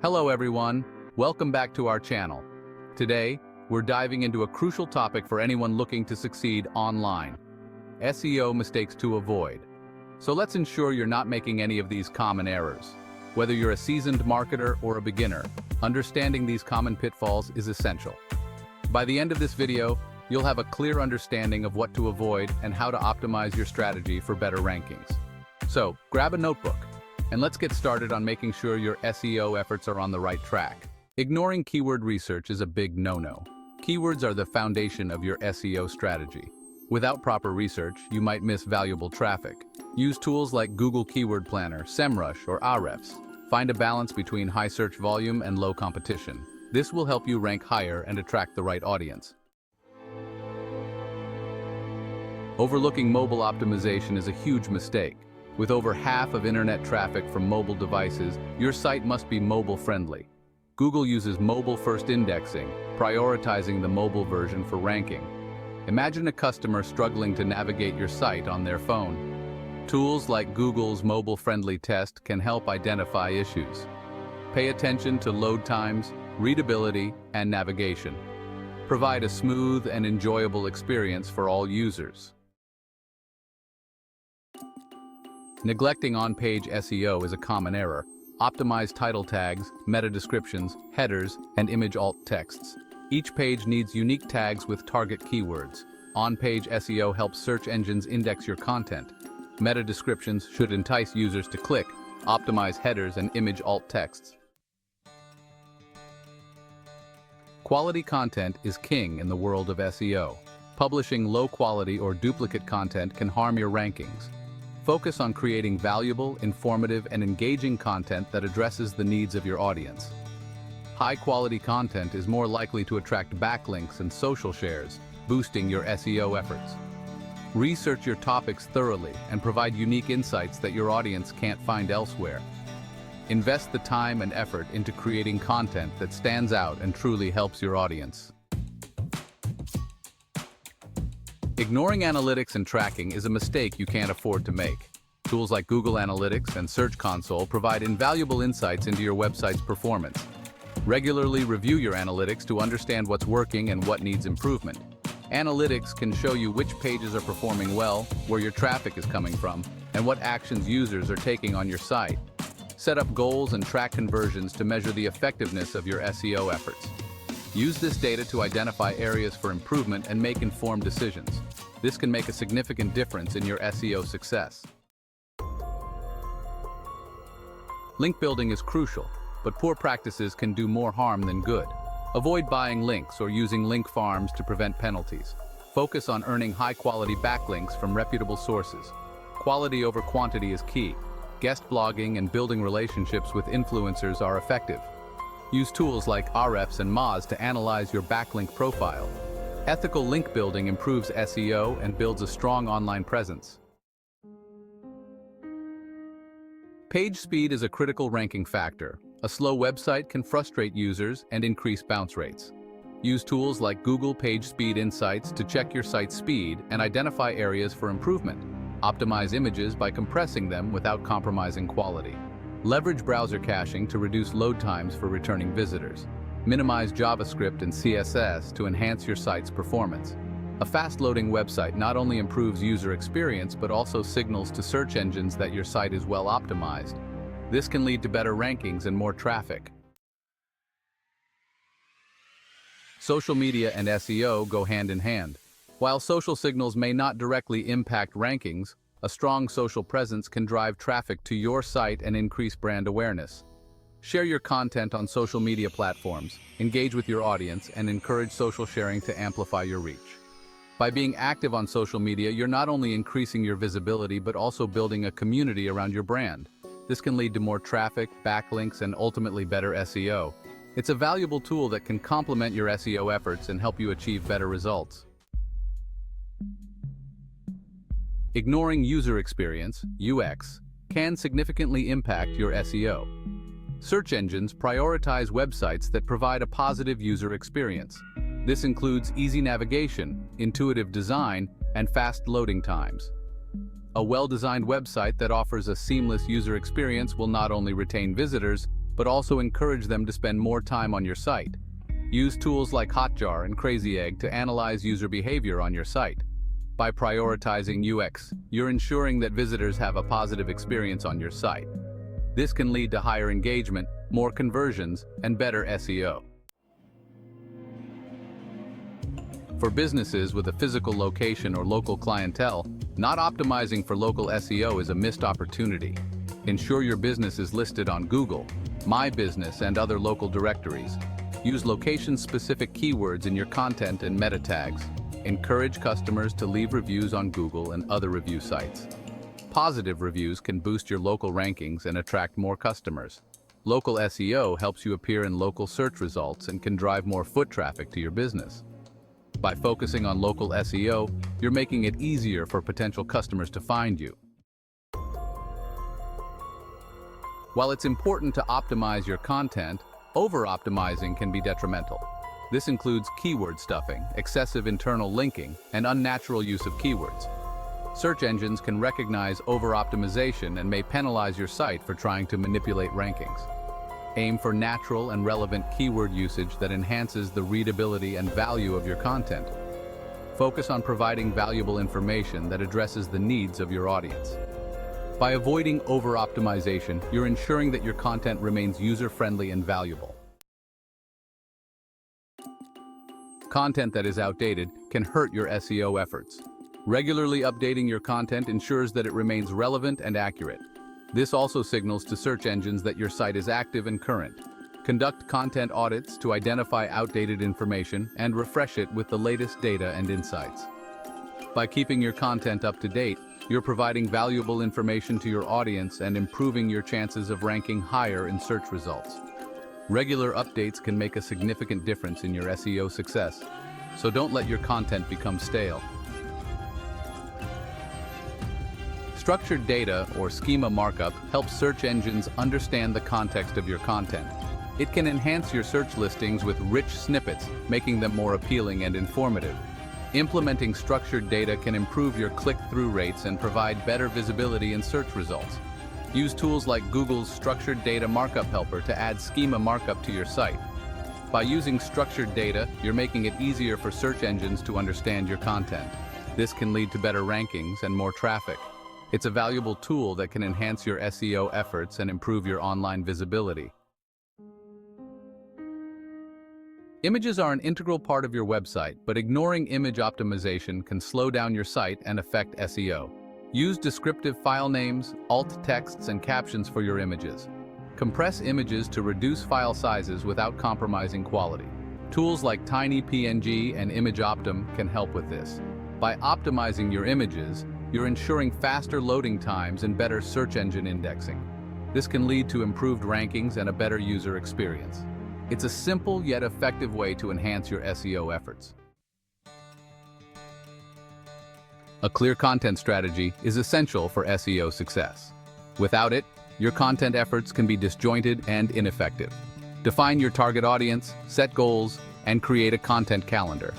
Hello everyone, welcome back to our channel. Today, we're diving into a crucial topic for anyone looking to succeed online. SEO mistakes to avoid. So let's ensure you're not making any of these common errors. Whether you're a seasoned marketer or a beginner, understanding these common pitfalls is essential. By the end of this video, you'll have a clear understanding of what to avoid and how to optimize your strategy for better rankings. So, grab a notebook, and let's get started on making sure your SEO efforts are on the right track. Ignoring keyword research is a big no-no. Keywords are the foundation of your SEO strategy. Without proper research, you might miss valuable traffic. Use tools like Google Keyword Planner, SEMrush, or Ahrefs. Find a balance between high search volume and low competition. This will help you rank higher and attract the right audience. Overlooking mobile optimization is a huge mistake. With over half of internet traffic from mobile devices, your site must be mobile-friendly. Google uses mobile-first indexing, prioritizing the mobile version for ranking. Imagine a customer struggling to navigate your site on their phone. Tools like Google's mobile-friendly test can help identify issues. Pay attention to load times, readability, and navigation. Provide a smooth and enjoyable experience for all users. Neglecting on-page SEO is a common error. Optimize title tags, meta descriptions, headers, and image alt texts. Each page needs unique tags with target keywords. On-page SEO helps search engines index your content. Meta descriptions should entice users to click. Optimize headers and image alt texts. Quality content is king in the world of SEO. Publishing low-quality or duplicate content can harm your rankings. Focus on creating valuable, informative, and engaging content that addresses the needs of your audience. High-quality content is more likely to attract backlinks and social shares, boosting your SEO efforts. Research your topics thoroughly and provide unique insights that your audience can't find elsewhere. Invest the time and effort into creating content that stands out and truly helps your audience. Ignoring analytics and tracking is a mistake you can't afford to make. Tools like Google Analytics and Search Console provide invaluable insights into your website's performance. Regularly review your analytics to understand what's working and what needs improvement. Analytics can show you which pages are performing well, where your traffic is coming from, and what actions users are taking on your site. Set up goals and track conversions to measure the effectiveness of your SEO efforts. Use this data to identify areas for improvement and make informed decisions. This can make a significant difference in your SEO success. Link building is crucial, but poor practices can do more harm than good. Avoid buying links or using link farms to prevent penalties. Focus on earning high-quality backlinks from reputable sources. Quality over quantity is key. Guest blogging and building relationships with influencers are effective. Use tools like Ahrefs and Moz to analyze your backlink profile. Ethical link building improves SEO and builds a strong online presence. Page speed is a critical ranking factor. A slow website can frustrate users and increase bounce rates. Use tools like Google Page Speed Insights to check your site's speed and identify areas for improvement. Optimize images by compressing them without compromising quality. Leverage browser caching to reduce load times for returning visitors. Minimize JavaScript and CSS to enhance your site's performance. A fast-loading website not only improves user experience but also signals to search engines that your site is well optimized. This can lead to better rankings and more traffic. Social media and SEO go hand in hand. While social signals may not directly impact rankings, a strong social presence can drive traffic to your site and increase brand awareness. Share your content on social media platforms, engage with your audience, and encourage social sharing to amplify your reach. By being active on social media, you're not only increasing your visibility but also building a community around your brand. This can lead to more traffic, backlinks, and ultimately better SEO. It's a valuable tool that can complement your SEO efforts and help you achieve better results. Ignoring user experience, UX, can significantly impact your SEO. Search engines prioritize websites that provide a positive user experience. This includes easy navigation, intuitive design, and fast loading times. A well-designed website that offers a seamless user experience will not only retain visitors, but also encourage them to spend more time on your site. Use tools like Hotjar and Crazy Egg to analyze user behavior on your site. By prioritizing UX, you're ensuring that visitors have a positive experience on your site. This can lead to higher engagement, more conversions, and better SEO. For businesses with a physical location or local clientele, not optimizing for local SEO is a missed opportunity. Ensure your business is listed on Google, My Business, and other local directories. Use location-specific keywords in your content and meta tags. Encourage customers to leave reviews on Google and other review sites. Positive reviews can boost your local rankings and attract more customers. Local SEO helps you appear in local search results and can drive more foot traffic to your business. By focusing on local SEO, you're making it easier for potential customers to find you. While it's important to optimize your content, over-optimizing can be detrimental. This includes keyword stuffing, excessive internal linking, and unnatural use of keywords. Search engines can recognize over-optimization and may penalize your site for trying to manipulate rankings. Aim for natural and relevant keyword usage that enhances the readability and value of your content. Focus on providing valuable information that addresses the needs of your audience. By avoiding over-optimization, you're ensuring that your content remains user-friendly and valuable. Content that is outdated can hurt your SEO efforts. Regularly updating your content ensures that it remains relevant and accurate. This also signals to search engines that your site is active and current. Conduct content audits to identify outdated information and refresh it with the latest data and insights. By keeping your content up to date, you're providing valuable information to your audience and improving your chances of ranking higher in search results. Regular updates can make a significant difference in your SEO success, so don't let your content become stale. Structured data, or schema markup, helps search engines understand the context of your content. It can enhance your search listings with rich snippets, making them more appealing and informative. Implementing structured data can improve your click-through rates and provide better visibility in search results. Use tools like Google's Structured Data Markup Helper to add schema markup to your site. By using structured data, you're making it easier for search engines to understand your content. This can lead to better rankings and more traffic. It's a valuable tool that can enhance your SEO efforts and improve your online visibility. Images are an integral part of your website, but ignoring image optimization can slow down your site and affect SEO. Use descriptive file names, alt texts, and captions for your images. Compress images to reduce file sizes without compromising quality. Tools like TinyPNG and ImageOptim can help with this. By optimizing your images, you're ensuring faster loading times and better search engine indexing. This can lead to improved rankings and a better user experience. It's a simple yet effective way to enhance your SEO efforts. A clear content strategy is essential for SEO success. Without it, your content efforts can be disjointed and ineffective. Define your target audience, set goals, and create a content calendar.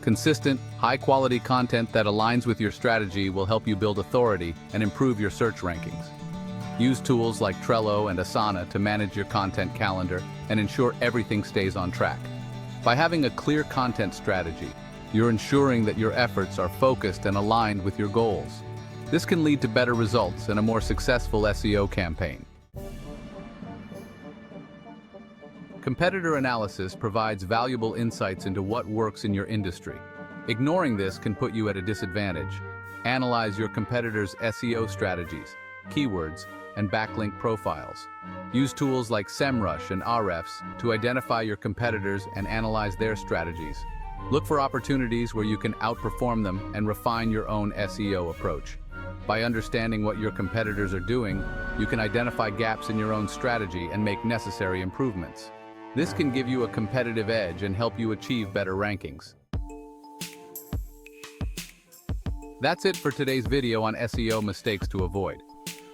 Consistent, high-quality content that aligns with your strategy will help you build authority and improve your search rankings. Use tools like Trello and Asana to manage your content calendar and ensure everything stays on track. By having a clear content strategy, you're ensuring that your efforts are focused and aligned with your goals. This can lead to better results and a more successful SEO campaign. Competitor analysis provides valuable insights into what works in your industry. Ignoring this can put you at a disadvantage. Analyze your competitors' SEO strategies, keywords, and backlink profiles. Use tools like SEMrush and Ahrefs to identify your competitors and analyze their strategies. Look for opportunities where you can outperform them and refine your own SEO approach. By understanding what your competitors are doing, you can identify gaps in your own strategy and make necessary improvements. This can give you a competitive edge and help you achieve better rankings. That's it for today's video on SEO mistakes to avoid.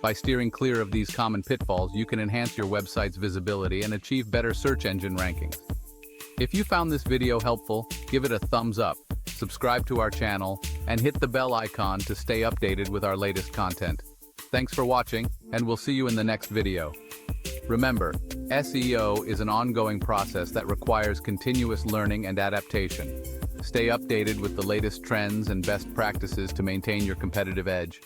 By steering clear of these common pitfalls, you can enhance your website's visibility and achieve better search engine rankings. If you found this video helpful, give it a thumbs up, subscribe to our channel, and hit the bell icon to stay updated with our latest content. Thanks for watching, and we'll see you in the next video. Remember, SEO is an ongoing process that requires continuous learning and adaptation. Stay updated with the latest trends and best practices to maintain your competitive edge.